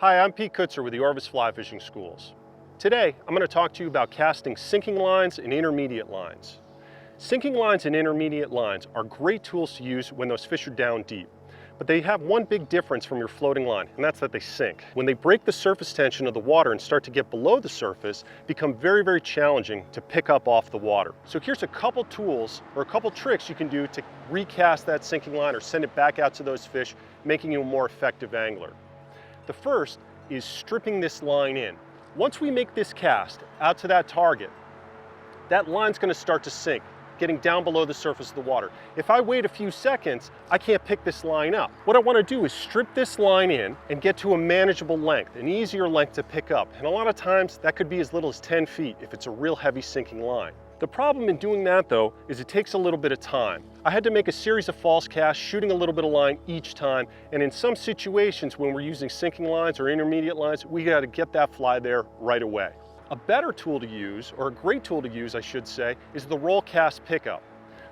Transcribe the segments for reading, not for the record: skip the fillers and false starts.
Hi, I'm Pete Kutzer with the Orvis Fly Fishing Schools. Today, I'm going to talk to you about casting sinking lines and intermediate lines. Sinking lines and intermediate lines are great tools to use when those fish are down deep, but they have one big difference from your floating line, and that's that they sink. When they break the surface tension of the water and start to get below the surface, become very, very challenging to pick up off the water. So here's a couple tools or a couple tricks you can do to recast that sinking line or send it back out to those fish, making you a more effective angler. The first is stripping this line in. Once we make this cast out to that target, that line's going to start to sink, getting down below the surface of the water. If I wait a few seconds, I can't pick this line up. What I want to do is strip this line in and get to a manageable length, an easier length to pick up. And a lot of times that could be as little as 10 feet if it's a real heavy sinking line. The problem in doing that though is it takes a little bit of time. I had to make a series of false casts, shooting a little bit of line each time, and in some situations when we're using sinking lines or intermediate lines, we got to get that fly there right away. A better tool to use, or a great tool to use I should say, is the roll cast pickup.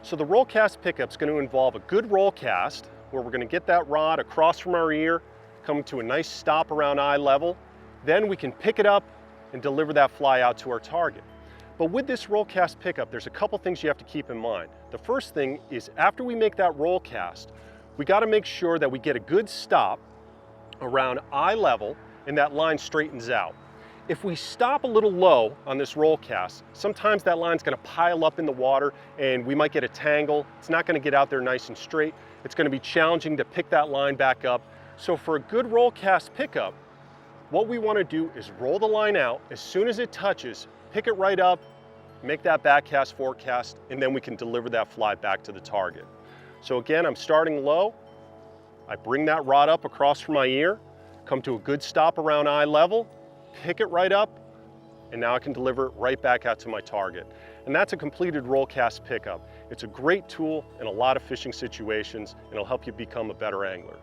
So the roll cast pickup is going to involve a good roll cast where we're going to get that rod across from our ear, coming to a nice stop around eye level. Then we can pick it up and deliver that fly out to our target. But with this roll cast pickup, there's a couple things you have to keep in mind. The first thing is after we make that roll cast, we got to make sure that we get a good stop around eye level and that line straightens out. If we stop a little low on this roll cast, sometimes that line's going to pile up in the water and we might get a tangle. It's not going to get out there nice and straight. It's going to be challenging to pick that line back up. So for a good roll cast pickup, what we want to do is roll the line out as soon as it touches, pick it right up, make that back cast, forward cast, and then we can deliver that fly back to the target. So again, I'm starting low. I bring that rod up across from my ear, come to a good stop around eye level, pick it right up, and now I can deliver it right back out to my target. And that's a completed roll cast pickup. It's a great tool in a lot of fishing situations, and it'll help you become a better angler.